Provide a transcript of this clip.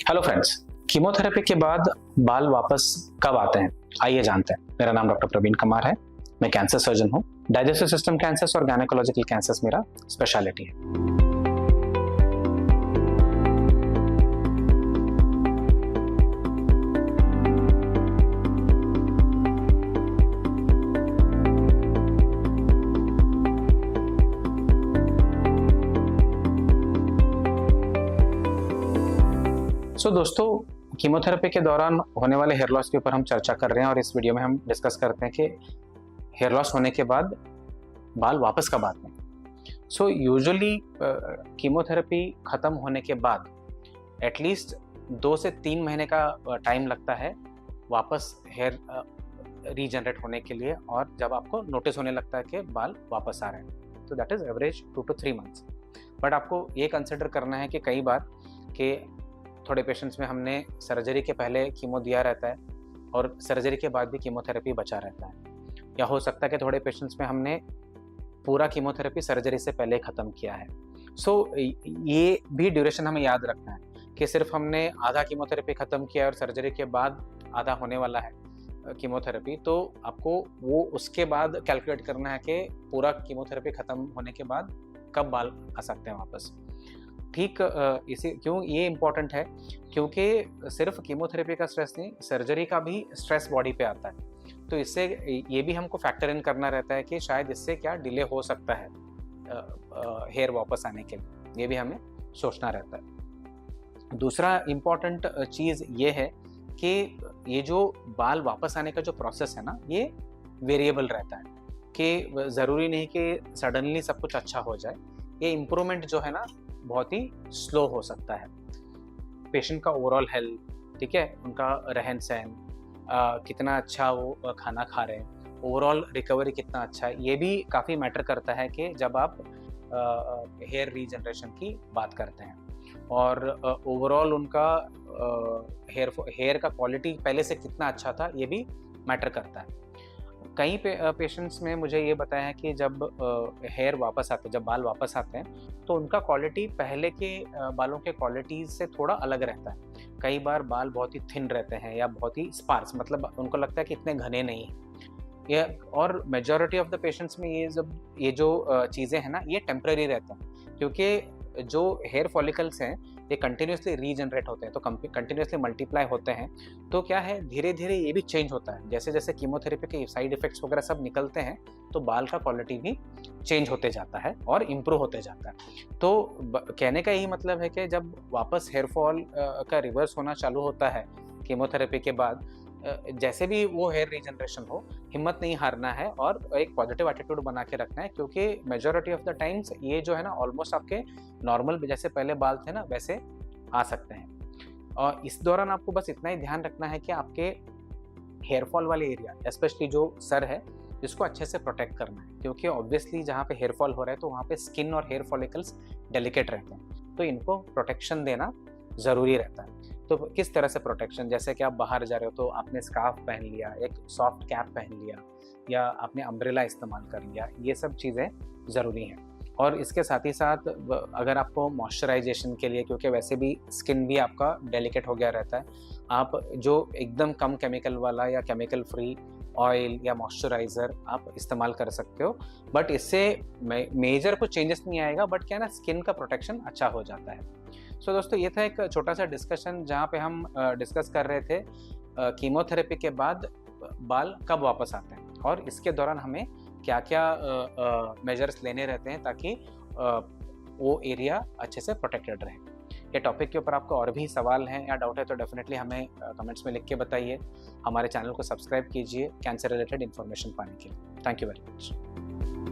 Hello friends, chemotherapy के बाद बाल वापस कब आते हैं, आइए जानते हैं। मेरा नाम डॉक्टर प्रवीण कुमार है। मैं कैंसर सर्जन हूँ। डाइजेस्टिव सिस्टम कैंसर्स और गायनेकोलॉजिकल कैंसर्स मेरा स्पेशलिटी है। दोस्तों, कीमोथेरेपी के दौरान होने वाले हेयर लॉस के ऊपर हम चर्चा कर रहे हैं और इस वीडियो में हम डिस्कस करते हैं कि हेयर लॉस होने के बाद बाल वापस कब आते हैं। यूजुअली कीमोथेरेपी ख़त्म होने के बाद एटलीस्ट 2 से 3 महीने का टाइम लगता है वापस हेयर रीजनरेट होने के लिए, और जब आपको नोटिस होने लगता है कि बाल वापस आ रहे हैं, तो that is average 2 to 3 months. But आपको ये कंसिडर करना है कि कई बार कि थोड़े पेशेंट्स में हमने सर्जरी के पहले कीमो दिया रहता है और सर्जरी के बाद भी कीमोथेरेपी बचा रहता है, या हो सकता है कि थोड़े पेशेंट्स में हमने पूरा कीमोथेरेपी सर्जरी से पहले ख़त्म किया है। ये भी ड्यूरेशन हमें याद रखना है कि सिर्फ हमने आधा कीमोथेरेपी ख़त्म किया और सर्जरी के बाद आधा होने वाला है कीमोथेरेपी, तो आपको वो उसके बाद कैलकुलेट करना है कि पूरा कीमोथेरेपी ख़त्म होने के बाद कब बाल आ सकते हैं वापस। ठीक इसी क्यों ये इम्पॉर्टेंट है, क्योंकि सिर्फ कीमोथेरेपी का स्ट्रेस नहीं, सर्जरी का भी स्ट्रेस बॉडी पे आता है। तो इससे ये भी हमको फैक्टर इन करना रहता है कि शायद इससे क्या डिले हो सकता है हेयर वापस आने के लिए, ये भी हमें सोचना रहता है। दूसरा इम्पॉर्टेंट चीज़ ये है कि ये जो बाल वापस आने का जो प्रोसेस है ना, ये वेरिएबल रहता है कि ज़रूरी नहीं कि सडनली सब कुछ अच्छा हो जाए। ये इम्प्रूवमेंट जो है ना बहुत ही स्लो हो सकता है। पेशेंट का ओवरऑल हेल्थ, ठीक है, उनका रहन सहन, कितना अच्छा वो खाना खा रहे हैं, ओवरऑल रिकवरी कितना अच्छा है, ये भी काफ़ी मैटर करता है कि जब आप हेयर रीजनरेशन की बात करते हैं। और ओवरऑल उनका हेयर का क्वालिटी पहले से कितना अच्छा था, ये भी मैटर करता है। कई पेशेंट्स में मुझे ये बताया है कि जब हेयर वापस आते हैं, जब बाल वापस आते हैं, तो उनका क्वालिटी पहले के बालों के क्वालिटी से थोड़ा अलग रहता है। कई बार बाल बहुत ही थिन रहते हैं या बहुत ही स्पार्स, मतलब उनको लगता है कि इतने घने नहीं हैं। ये और मेजॉरिटी ऑफ द पेशेंट्स में ये जो चीज़ें हैं ना, ये टेम्परेरी रहता है, क्योंकि जो हेयर फॉलिकल्स हैं ये कंटिन्यूसली रीजनरेट होते हैं, तो कंटिन्यूसली मल्टीप्लाई होते हैं। तो क्या है, धीरे धीरे ये भी चेंज होता है। जैसे जैसे कीमोथेरेपी के साइड इफ़ेक्ट्स वगैरह सब निकलते हैं, तो बाल का क्वालिटी भी चेंज होते जाता है और इम्प्रूव होते जाता है। तो कहने का यही मतलब है कि जब वापस हेयर फॉल का रिवर्स होना चालू होता है कीमोथेरेपी के बाद, जैसे भी वो हेयर रीजनरेशन हो, हिम्मत नहीं हारना है और एक पॉजिटिव एटीट्यूड बना के रखना है, क्योंकि मेजॉरिटी ऑफ द टाइम्स ये जो है ना ऑलमोस्ट आपके नॉर्मल जैसे पहले बाल थे ना वैसे आ सकते हैं। और इस दौरान आपको बस इतना ही ध्यान रखना है कि आपके हेयर फॉल वाले एरिया, स्पेशली जो सर है, इसको अच्छे से प्रोटेक्ट करना है, क्योंकि ऑब्वियसली जहाँ पे हेयर फॉल हो रहा है तो वहाँ पे स्किन और हेयर फॉलिकल्स डेलिकेट रहते हैं, तो इनको प्रोटेक्शन देना ज़रूरी रहता है। तो किस तरह से प्रोटेक्शन, जैसे कि आप बाहर जा रहे हो तो आपने स्कार्फ पहन लिया, एक सॉफ्ट कैप पहन लिया, या आपने अम्ब्रेला इस्तेमाल कर लिया, ये सब चीज़ें ज़रूरी हैं। और इसके साथ ही साथ अगर आपको मॉइस्चराइजेशन के लिए, क्योंकि वैसे भी स्किन भी आपका डेलिकेट हो गया रहता है, आप जो एकदम कम केमिकल वाला या केमिकल फ्री ऑयल या मॉइस्चराइज़र आप इस्तेमाल कर सकते हो। बट इससे मेजर कुछ चेंजेस नहीं आएगा, बट क्या है ना, स्किन का प्रोटेक्शन अच्छा हो जाता है। दोस्तों, ये था एक छोटा सा डिस्कशन जहाँ पे हम डिस्कस कर रहे थे कीमोथेरेपी के बाद बाल कब वापस आते हैं और इसके दौरान हमें क्या क्या मेजर्स लेने रहते हैं ताकि वो एरिया अच्छे से प्रोटेक्टेड रहे। ये टॉपिक के ऊपर आपको और भी सवाल हैं या डाउट है तो डेफिनेटली हमें कमेंट्स में लिख के बताइए। हमारे चैनल को सब्सक्राइब कीजिए कैंसर रिलेटेड इन्फॉर्मेशन पाने के लिए। Thank you very much.